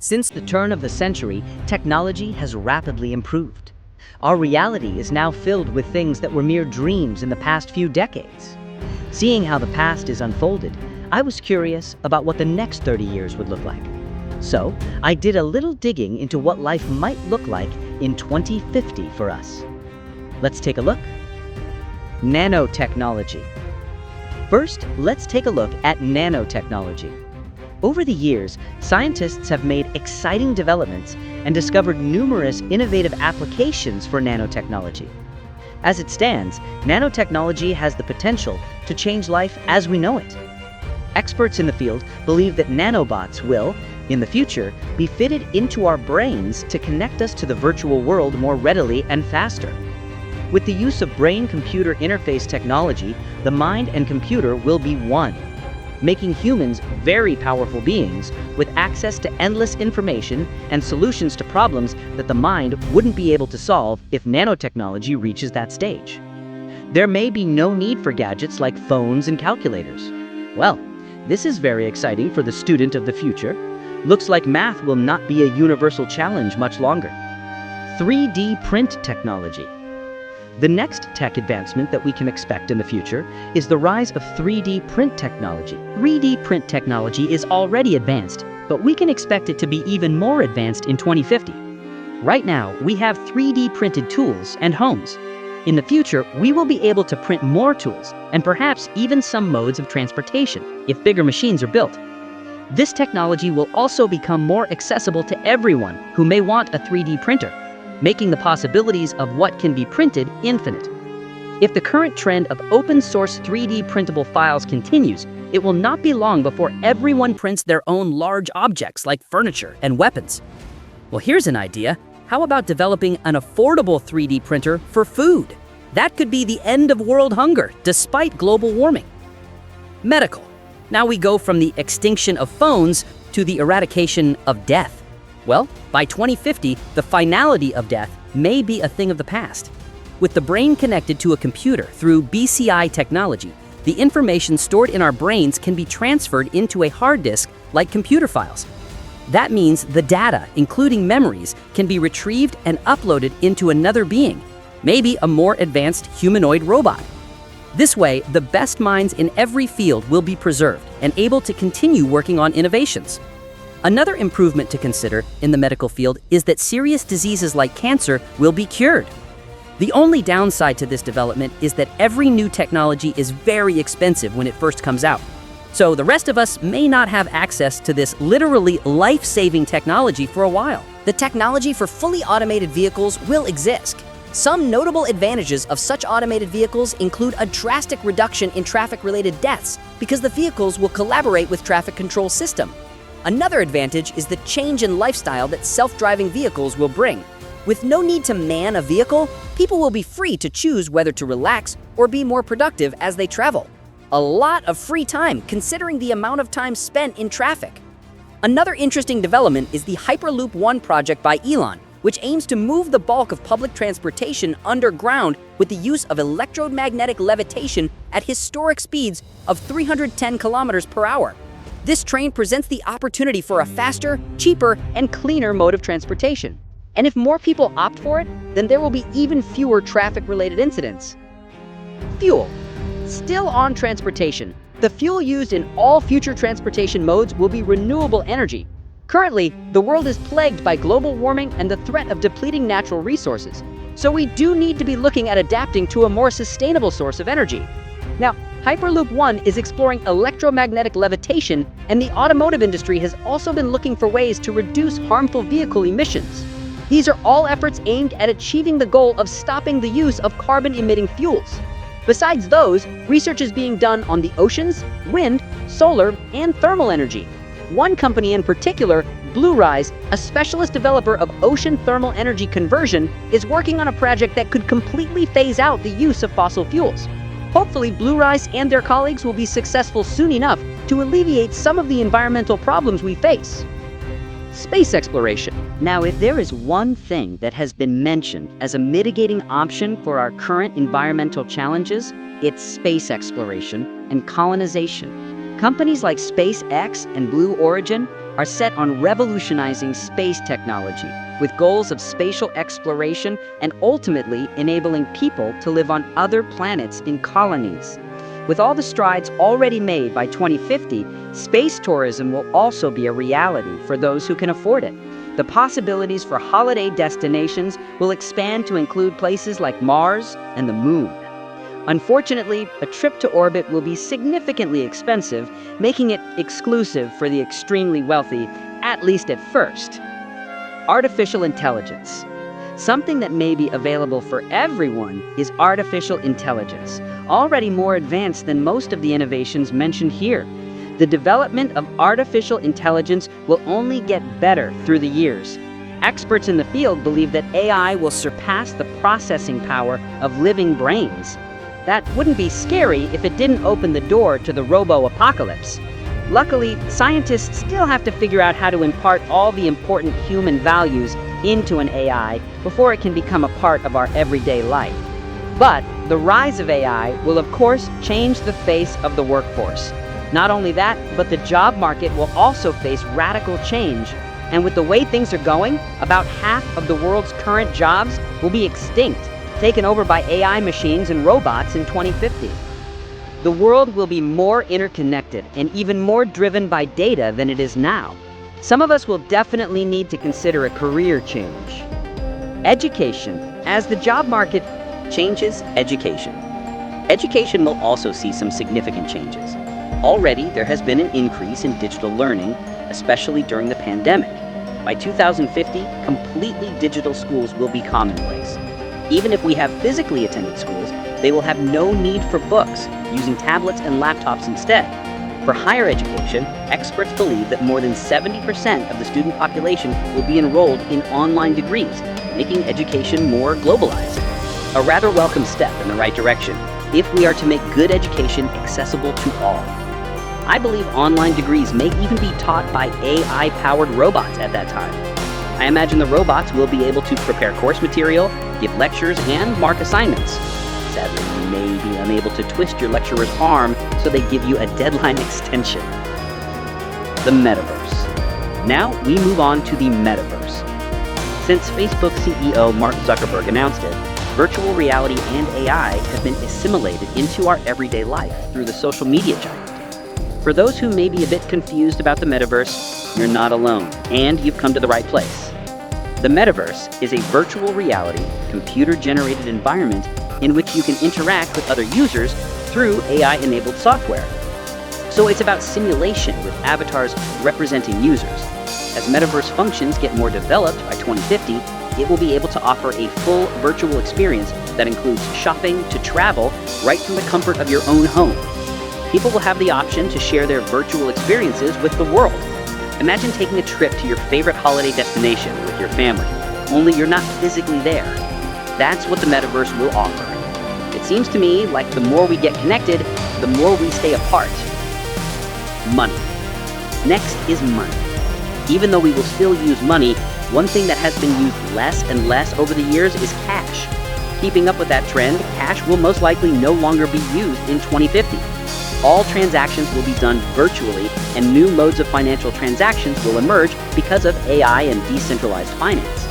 Since the turn of the century, technology has rapidly improved. Our reality is now filled with things that were mere dreams in the past few decades. Seeing how the past is unfolded, I was curious about what the next 30 years would look like. So, I did a little digging into what life might look like in 2050 for us. Let's take a look. Nanotechnology. First, let's take a look at nanotechnology. Over the years, scientists have made exciting developments and discovered numerous innovative applications for nanotechnology. As it stands, nanotechnology has the potential to change life as we know it. Experts in the field believe that nanobots will, in the future, be fitted into our brains to connect us to the virtual world more readily and faster. With the use of brain-computer interface technology, the mind and computer will be one, making humans very powerful beings with access to endless information and solutions to problems that the mind wouldn't be able to solve if nanotechnology reaches that stage. There may be no need for gadgets like phones and calculators. Well, this is very exciting for the student of the future. Looks like math will not be a universal challenge much longer. 3D print technology. The next tech advancement that we can expect in the future is the rise of 3D print technology. 3D print technology is already advanced, but we can expect it to be even more advanced in 2050. Right now, we have 3D printed tools and homes. In the future, we will be able to print more tools and perhaps even some modes of transportation if bigger machines are built. This technology will also become more accessible to everyone who may want a 3D printer, making the possibilities of what can be printed infinite. If the current trend of open-source 3D printable files continues, it will not be long before everyone prints their own large objects like furniture and weapons. Well, here's an idea. How about developing an affordable 3D printer for food? That could be the end of world hunger, despite global warming. Medical. Now we go from the extinction of phones to the eradication of death. Well, by 2050, the finality of death may be a thing of the past. With the brain connected to a computer through BCI technology, the information stored in our brains can be transferred into a hard disk like computer files. That means the data, including memories, can be retrieved and uploaded into another being, maybe a more advanced humanoid robot. This way, the best minds in every field will be preserved and able to continue working on innovations. Another improvement to consider in the medical field is that serious diseases like cancer will be cured. The only downside to this development is that every new technology is very expensive when it first comes out. So the rest of us may not have access to this literally life-saving technology for a while. The technology for fully automated vehicles will exist. Some notable advantages of such automated vehicles include a drastic reduction in traffic-related deaths because the vehicles will collaborate with traffic control system. Another advantage is the change in lifestyle that self-driving vehicles will bring. With no need to man a vehicle, people will be free to choose whether to relax or be more productive as they travel. A lot of free time considering the amount of time spent in traffic. Another interesting development is the Hyperloop One project by Elon, which aims to move the bulk of public transportation underground with the use of electromagnetic levitation at historic speeds of 310 kilometers per hour. This train presents the opportunity for a faster, cheaper, and cleaner mode of transportation. And if more people opt for it, then there will be even fewer traffic-related incidents. Fuel. Still on transportation, the fuel used in all future transportation modes will be renewable energy. Currently, the world is plagued by global warming and the threat of depleting natural resources. So we do need to be looking at adapting to a more sustainable source of energy. Now, Hyperloop One is exploring electromagnetic levitation, and the automotive industry has also been looking for ways to reduce harmful vehicle emissions. These are all efforts aimed at achieving the goal of stopping the use of carbon-emitting fuels. Besides those, research is being done on the oceans, wind, solar, and thermal energy. One company in particular, Bluerise, a specialist developer of ocean thermal energy conversion, is working on a project that could completely phase out the use of fossil fuels. Hopefully, Bluerise and their colleagues will be successful soon enough to alleviate some of the environmental problems we face. Space exploration. Now, if there is one thing that has been mentioned as a mitigating option for our current environmental challenges, it's space exploration and colonization. Companies like SpaceX and Blue Origin are set on revolutionizing space technology, with goals of spatial exploration and ultimately enabling people to live on other planets in colonies. With all the strides already made by 2050, space tourism will also be a reality for those who can afford it. The possibilities for holiday destinations will expand to include places like Mars and the Moon. Unfortunately, a trip to orbit will be significantly expensive, making it exclusive for the extremely wealthy, at least at first. Artificial intelligence. Something that may be available for everyone is artificial intelligence, already more advanced than most of the innovations mentioned here. The development of artificial intelligence will only get better through the years. Experts in the field believe that AI will surpass the processing power of living brains. That wouldn't be scary if it didn't open the door to the robo-apocalypse. Luckily, scientists still have to figure out how to impart all the important human values into an AI before it can become a part of our everyday life. But the rise of AI will of course change the face of the workforce. Not only that, but the job market will also face radical change. And with the way things are going, about half of the world's current jobs will be extinct, taken over by AI machines and robots in 2050. The world will be more interconnected and even more driven by data than it is now. Some of us will definitely need to consider a career change. Education. As the job market changes, education will also see some significant changes. Already, there has been an increase in digital learning, especially during the pandemic. By 2050, completely digital schools will be commonplace. Even if we have physically attended schools, they will have no need for books, using tablets and laptops instead. For higher education, experts believe that more than 70% of the student population will be enrolled in online degrees, making education more globalized. A rather welcome step in the right direction, if we are to make good education accessible to all. I believe online degrees may even be taught by AI-powered robots at that time. I imagine the robots will be able to prepare course material, give lectures, and mark assignments. Sadly, you may be unable to twist your lecturer's arm, so they give you a deadline extension. The metaverse. Now we move on to the metaverse. Since Facebook CEO Mark Zuckerberg announced it, virtual reality and AI have been assimilated into our everyday life through the social media giant. For those who may be a bit confused about the metaverse, you're not alone, and you've come to the right place. The metaverse is a virtual reality, computer-generated environment in which you can interact with other users through AI-enabled software. So it's about simulation with avatars representing users. As metaverse functions get more developed by 2050, it will be able to offer a full virtual experience that includes shopping to travel right from the comfort of your own home. People will have the option to share their virtual experiences with the world. Imagine taking a trip to your favorite holiday destination with your family, only you're not physically there. That's what the metaverse will offer. It seems to me like the more we get connected, the more we stay apart. Money. Next is money. Even though we will still use money, one thing that has been used less and less over the years is cash. Keeping up with that trend, cash will most likely no longer be used in 2050. All transactions will be done virtually, and new modes of financial transactions will emerge because of AI and decentralized finance.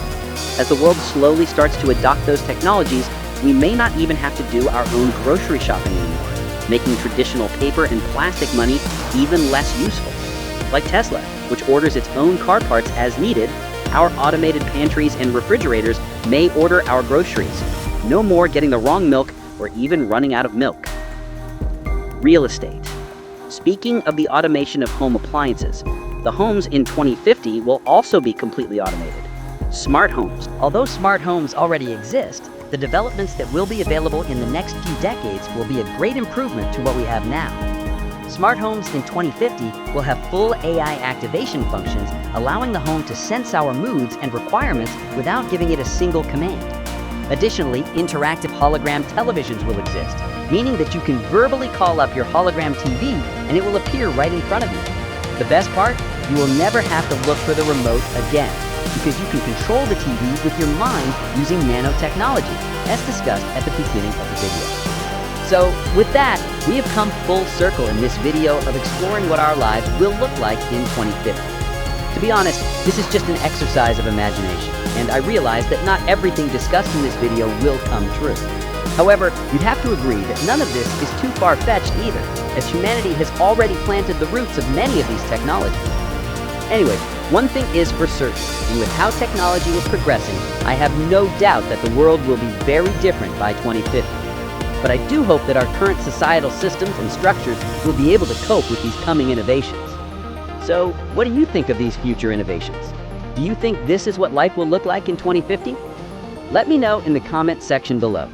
As the world slowly starts to adopt those technologies, we may not even have to do our own grocery shopping anymore, making traditional paper and plastic money even less useful. Like Tesla, which orders its own car parts as needed, our automated pantries and refrigerators may order our groceries. No more getting the wrong milk or even running out of milk. Real estate. Speaking of the automation of home appliances, the homes in 2050 will also be completely automated. Smart homes. Although smart homes already exist, the developments that will be available in the next few decades will be a great improvement to what we have now. Smart homes in 2050 will have full AI activation functions, allowing the home to sense our moods and requirements without giving it a single command. Additionally, interactive hologram televisions will exist, meaning that you can verbally call up your hologram TV and it will appear right in front of you. The best part? You will never have to look for the remote again, because you can control the TV with your mind using nanotechnology, as discussed at the beginning of the video. So, with that, we have come full circle in this video of exploring what our lives will look like in 2050. To be honest, this is just an exercise of imagination, and I realize that not everything discussed in this video will come true. However, you'd have to agree that none of this is too far-fetched either, as humanity has already planted the roots of many of these technologies. Anyway, one thing is for certain, and with how technology is progressing, I have no doubt that the world will be very different by 2050. But I do hope that our current societal systems and structures will be able to cope with these coming innovations. So, what do you think of these future innovations? Do you think this is what life will look like in 2050? Let me know in the comment section below.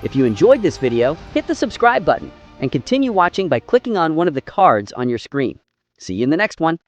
If you enjoyed this video, hit the subscribe button and continue watching by clicking on one of the cards on your screen. See you in the next one.